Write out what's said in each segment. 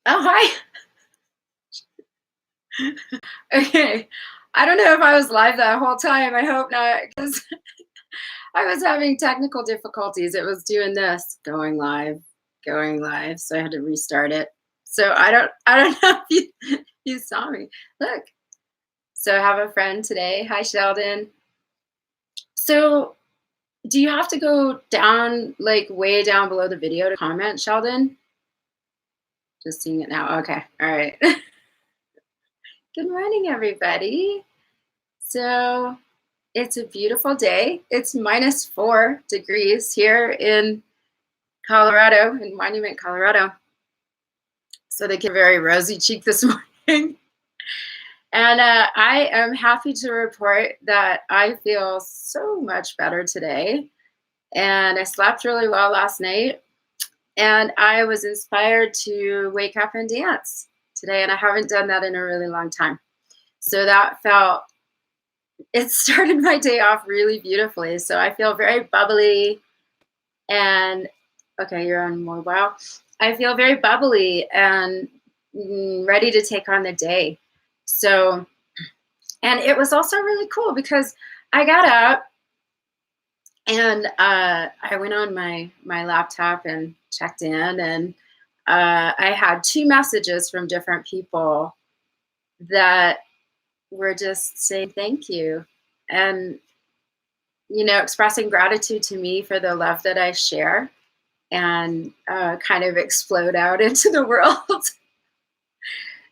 Oh, hi. Okay. I don't know if I was live that whole time. I hope not, because I was having technical difficulties. It was doing this, going live. So I had to restart it. So I don't know if you saw me. Look. So I have a friend today. Hi, Sheldon. So do you have to go down, like way down below the video to comment, Sheldon? Just seeing it now. Okay. All right. Good morning, everybody. So it's a beautiful day. It's -4 degrees here in Colorado, in Monument, Colorado. So they get very rosy cheek this morning. And I am happy to report that I feel so much better today. And I slept really well last night. And I was inspired to wake up and dance today. And I haven't done that in a really long time. So it started my day off really beautifully. So I feel very bubbly. And okay, you're on mobile. I feel very bubbly and ready to take on the day. So, and it was also really cool because I got up and I went on my laptop and checked in, and I had two messages from different people that were just saying thank you, and expressing gratitude to me for the love that I share and kind of explode out into the world.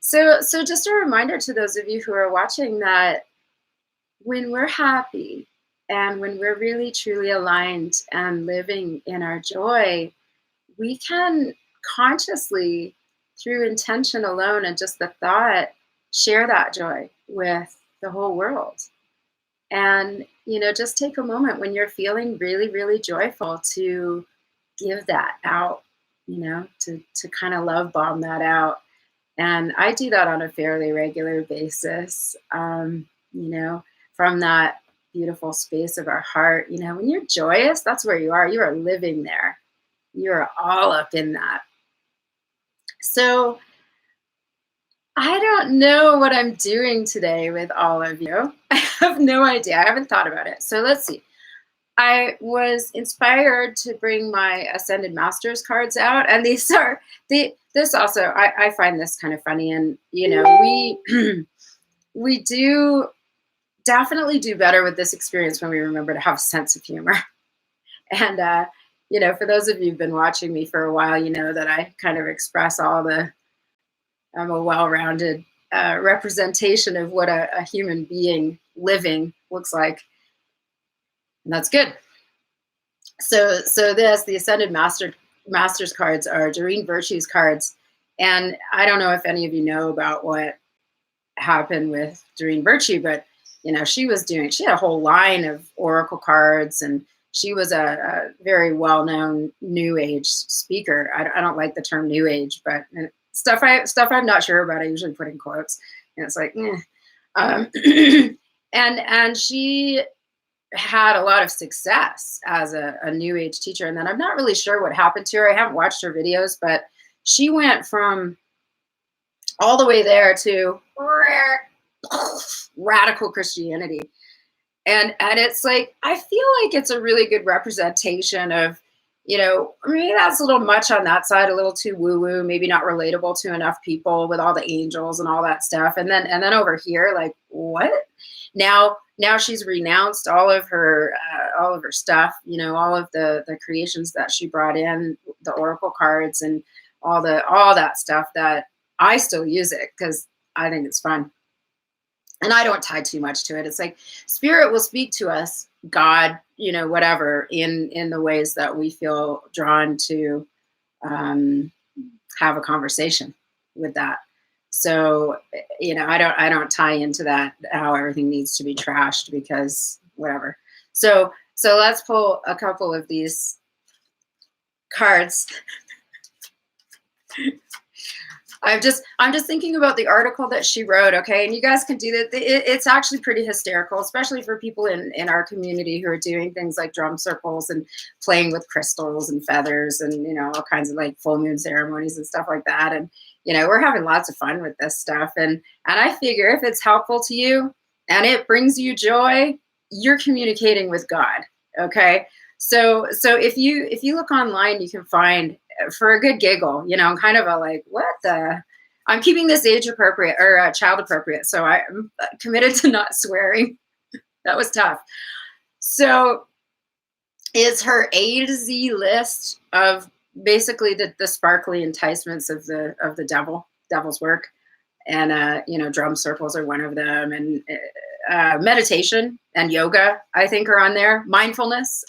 So just a reminder to those of you who are watching that when we're happy and when we're really truly aligned and living in our joy, we can consciously, through intention alone and just the thought, share that joy with the whole world. And just take a moment when you're feeling really, really joyful to give that out, to kind of love bomb that out. And I do that on a fairly regular basis, from that beautiful space of our heart. When you're joyous, that's where you are. You are living there. You're all up in that. So I don't know what I'm doing today with all of you. I have no idea. I haven't thought about it. So let's see. I was inspired to bring my Ascended Masters cards out, and this also I find this kind of funny, and we we do definitely do better with this experience when we remember to have a sense of humor. And for those of you who've been watching me for a while, you know that I kind of express I'm a well-rounded representation of what a human being living looks like, and that's good. So the Ascended Masters cards are Doreen Virtue's cards, and I don't know if any of you know about what happened with Doreen Virtue, but she had a whole line of oracle cards, and she was a very well-known New Age speaker. I don't like the term New Age, but stuff I'm not sure about, I usually put in quotes, and it's like, and she had a lot of success as a New Age teacher, and then I'm not really sure what happened to her. I haven't watched her videos, but she went from all the way there to radical Christianity. And it's like, I feel like it's a really good representation of, maybe that's a little much on that side, a little too woo-woo, maybe not relatable to enough people with all the angels and all that stuff. And then over here, like, what? Now she's renounced all of her stuff, all of the creations that she brought in, the oracle cards and all that stuff that I still use it because I think it's fun. And I don't tie too much to it. It's like spirit will speak to us, God, whatever, in the ways that we feel drawn to have a conversation with that. So, I don't tie into that, how everything needs to be trashed because whatever. So let's pull a couple of these cards. I'm just thinking about the article that she wrote, okay? And you guys can do that. It's actually pretty hysterical, especially for people in our community who are doing things like drum circles and playing with crystals and feathers and all kinds of like full moon ceremonies and stuff like that. And we're having lots of fun with this stuff. And I figure if it's helpful to you and it brings you joy, you're communicating with God, okay? So if you look online, you can find for a good giggle, kind of a like, what the? I'm keeping this age appropriate or child appropriate. So I'm committed to not swearing. That was tough. So is her A to Z list of basically the sparkly enticements of the devil's work. And drum circles are one of them, and meditation and yoga, I think, are on there. Mindfulness,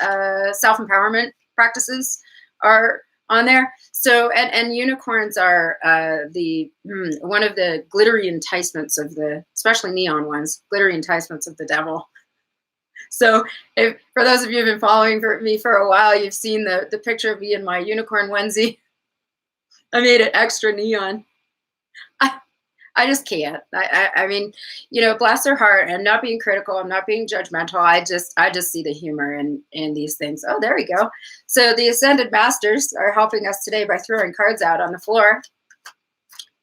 self-empowerment practices are on there. So, and unicorns are one of the glittery enticements of especially neon ones, glittery enticements of the devil. So, if for those of you who've been following me for a while, you've seen the picture of me in my unicorn onesie. I made it extra neon. I just can't. I mean, bless her heart. I'm not being critical. I'm not being judgmental. I just see the humor in these things. Oh, there we go. So the Ascended Masters are helping us today by throwing cards out on the floor.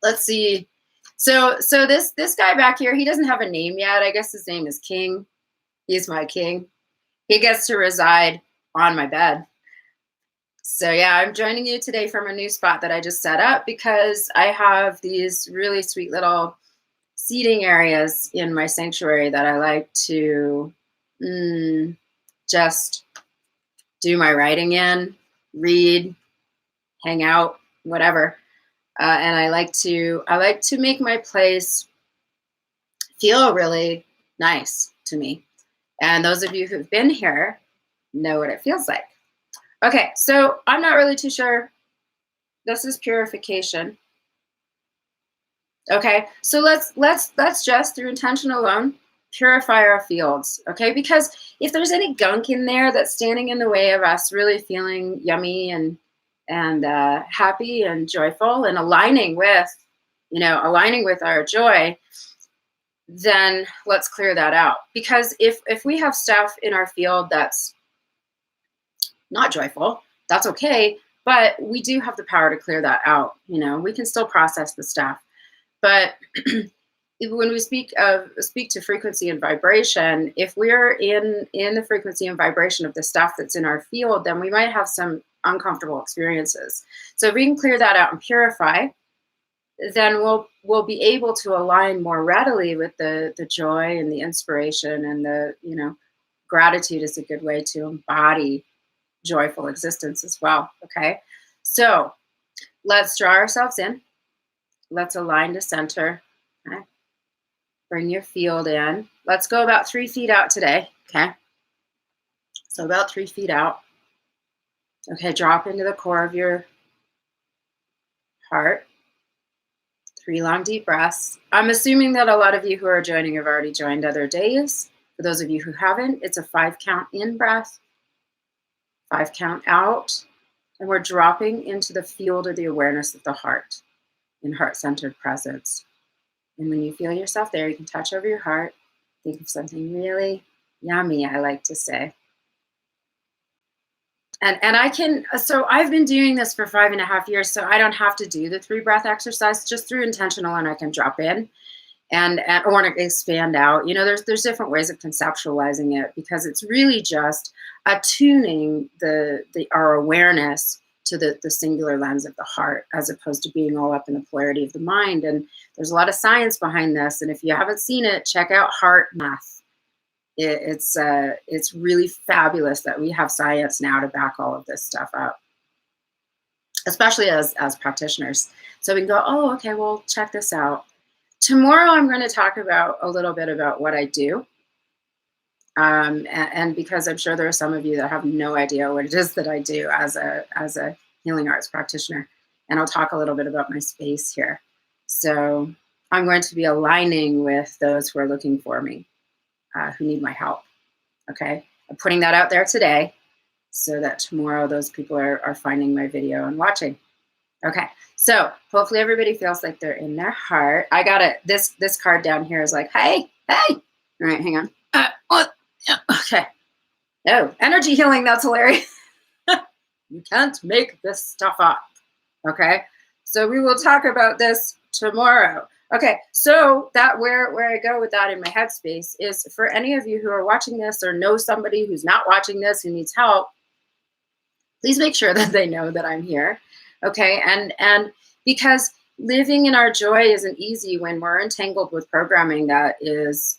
Let's see. So this guy back here, he doesn't have a name yet. I guess his name is King. He's my king. He gets to reside on my bed. So yeah, I'm joining you today from a new spot that I just set up because I have these really sweet little seating areas in my sanctuary that I like to just do my writing in, read, hang out, whatever. And I like to make my place feel really nice to me. And those of you who've been here know what it feels like. Okay, so I'm not really too sure. This is purification. Okay, so let's just through intention alone purify our fields. Okay, because if there's any gunk in there that's standing in the way of us really feeling yummy and happy and joyful and aligning with our joy, then let's clear that out. Because if we have stuff in our field that's not joyful, that's okay, but we do have the power to clear that out. We can still process the stuff, but when we speak to frequency and vibration, if we're in the frequency and vibration of the stuff that's in our field, then we might have some uncomfortable experiences. So if we can clear that out and purify, then we'll be able to align more readily with the joy and the inspiration and the gratitude is a good way to embody joyful existence as well. Okay, so let's draw ourselves in. Let's align to center. Okay, bring your field in. Let's go about 3 feet out today. Okay, so about 3 feet out. Okay, drop into the core of your heart. 3 long deep breaths. I'm assuming that a lot of you who are joining have already joined other days. For those of you who haven't, it's a 5 count in breath, 5 count out, and we're dropping into the field of the awareness of the heart in heart-centered presence. And when you feel yourself there, you can touch over your heart, think of something really yummy, I like to say. And so I've been doing this for 5.5 years, so I don't have to do the 3 breath exercise, just through intentional, and I can drop in and or expand out. There's different ways of conceptualizing it, because it's really just attuning our awareness to the singular lens of the heart, as opposed to being all up in the polarity of the mind. And there's a lot of science behind this, and if you haven't seen it, check out Heart Math. It's really fabulous that we have science now to back all of this stuff up, especially as practitioners. So we can go, oh, okay, well, check this out. Tomorrow I'm going to talk about a little bit about what I do. And because I'm sure there are some of you that have no idea what it is that I do as a healing arts practitioner. And I'll talk a little bit about my space here. So I'm going to be aligning with those who are looking for me, who need my help. Okay, I'm putting that out there today so that tomorrow those people are finding my video and watching. Okay, so hopefully everybody feels like they're in their heart. I got it. This card down here is like, hey, hey. All right, hang on. What? Yeah, okay. Oh, energy healing. That's hilarious. You can't make this stuff up. Okay, so we will talk about this tomorrow. Okay, so that where I go with that in my headspace is for any of you who are watching this or know somebody who's not watching this who needs help, please make sure that they know that I'm here. Okay, and because living in our joy isn't easy when we're entangled with programming that is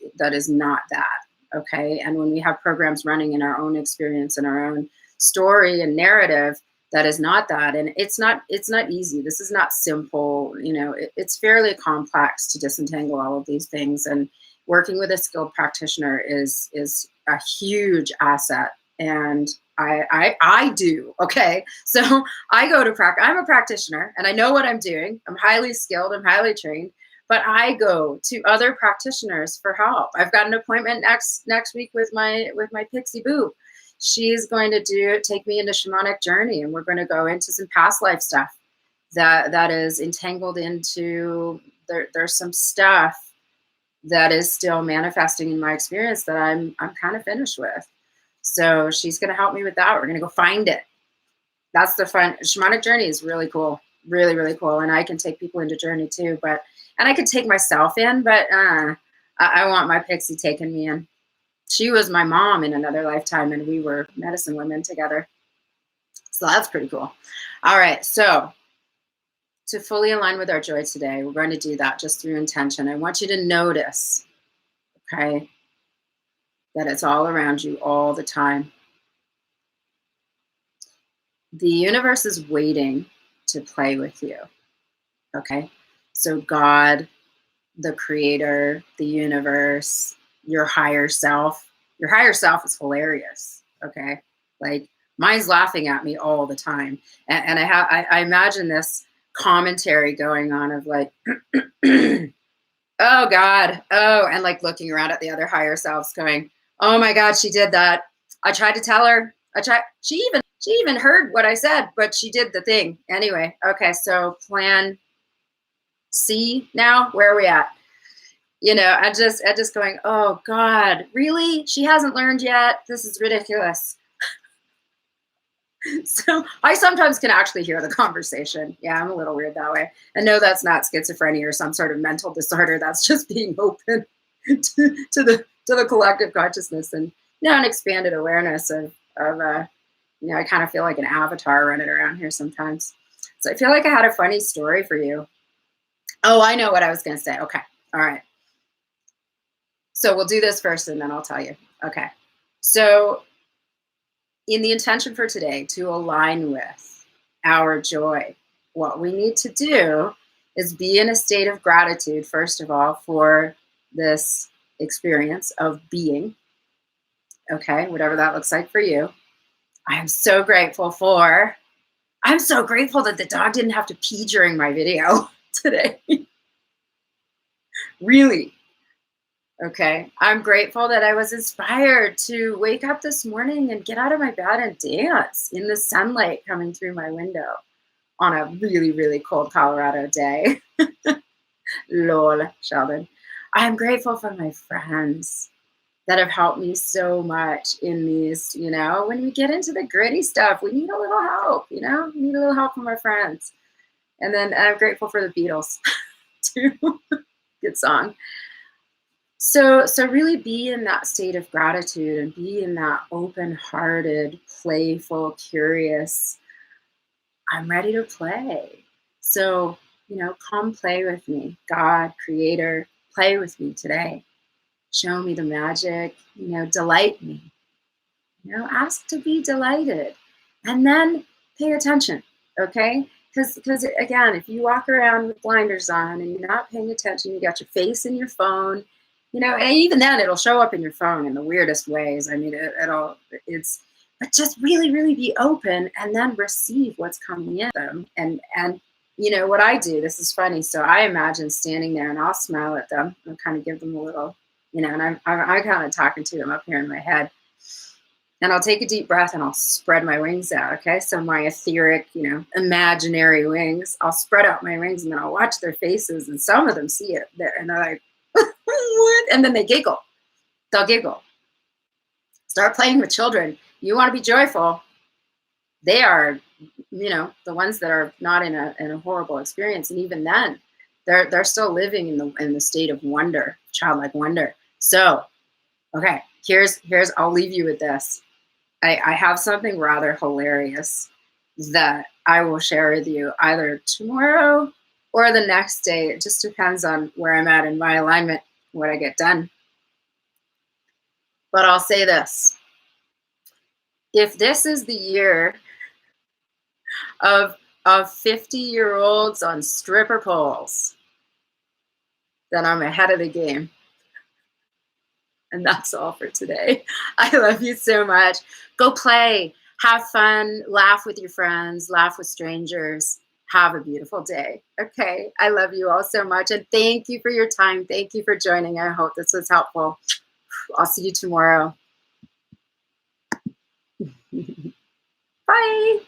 not that. Okay, and when we have programs running in our own experience and our own story and narrative that is not that, and it's not easy. This is not simple. It's fairly complex to disentangle all of these things, and working with a skilled practitioner is a huge asset. And I do. Okay. So I go to practice. I'm a practitioner and I know what I'm doing. I'm highly skilled. I'm highly trained, but I go to other practitioners for help. I've got an appointment next week with my Pixie Boo. She's going to take me into shamanic journey, and we're going to go into some past life stuff that is entangled into there's some stuff that is still manifesting in my experience that I'm kind of finished with. So she's going to help me with that. We're going to go find it. That's the fun. Shamanic journey is really cool. Really, really cool. And I can take people into journey too, and I could take myself in, but I want my Pixie taking me in. She was my mom in another lifetime, and we were medicine women together. So that's pretty cool. All right. So to fully align with our joy today, we're going to do that just through intention. I want you to notice, okay, that it's all around you all the time. The universe is waiting to play with you. Okay. So God, the creator, the universe, your higher self is hilarious. Okay. Like mine's laughing at me all the time. And I imagine this commentary going on of like, oh God. Oh, and like looking around at the other higher selves going, oh my God, she did that. I tried to tell her. She even heard what I said, but she did the thing. Anyway, okay, so plan C now, where are we at? I just going, oh God, really? She hasn't learned yet? This is ridiculous. So I sometimes can actually hear the conversation. Yeah, I'm a little weird that way. And no, that's not schizophrenia or some sort of mental disorder. That's just being open to the collective consciousness and an expanded awareness of I kind of feel like an avatar running around here sometimes. So I feel like I had a funny story for you. Oh, I know what I was going to say. Okay. All right. So we'll do this first and then I'll tell you. Okay. So in the intention for today to align with our joy, what we need to do is be in a state of gratitude, first of all, for this experience of being. Okay. Whatever that looks like for you. I'm so grateful that the dog didn't have to pee during my video today. Really. Okay. I'm grateful that I was inspired to wake up this morning and get out of my bed and dance in the sunlight coming through my window on a really, really cold Colorado day. Lol, Sheldon. I'm grateful for my friends that have helped me so much in these, when we get into the gritty stuff, we need a little help, we need a little help from our friends. And then I'm grateful for the Beatles too. Good song. So really be in that state of gratitude and be in that open-hearted, playful, curious, I'm ready to play. So, come play with me. God, creator, play with me today. Show me the magic, delight me. Ask to be delighted. And then pay attention, okay? Because again, if you walk around with blinders on and you're not paying attention, you got your face in your phone, and even then it'll show up in your phone in the weirdest ways. I mean, but just really, really be open and then receive what's coming in them. And what I do, this is funny. So I imagine standing there and I'll smile at them and kind of give them a little, and I'm kind of talking to them up here in my head. And I'll take a deep breath and I'll spread my wings out. Okay. So my etheric, imaginary wings, I'll spread out my wings and then I'll watch their faces. And some of them see it there and they're like, what? And then they giggle. They'll giggle. Start playing with children. You want to be joyful. They are, the ones that are not in a horrible experience. And even then, they're still living in the state of wonder, childlike wonder. So, okay, here's I'll leave you with this. I have something rather hilarious that I will share with you either tomorrow or the next day. It just depends on where I'm at in my alignment, what I get done. But I'll say this. If this is the year of 50-year-olds on stripper poles, then I'm ahead of the game. And that's all for today. I love you so much. Go play, have fun, laugh with your friends, laugh with strangers. Have a beautiful day. Okay. I love you all so much. And thank you for your time. Thank you for joining. I hope this was helpful. I'll see you tomorrow. Bye.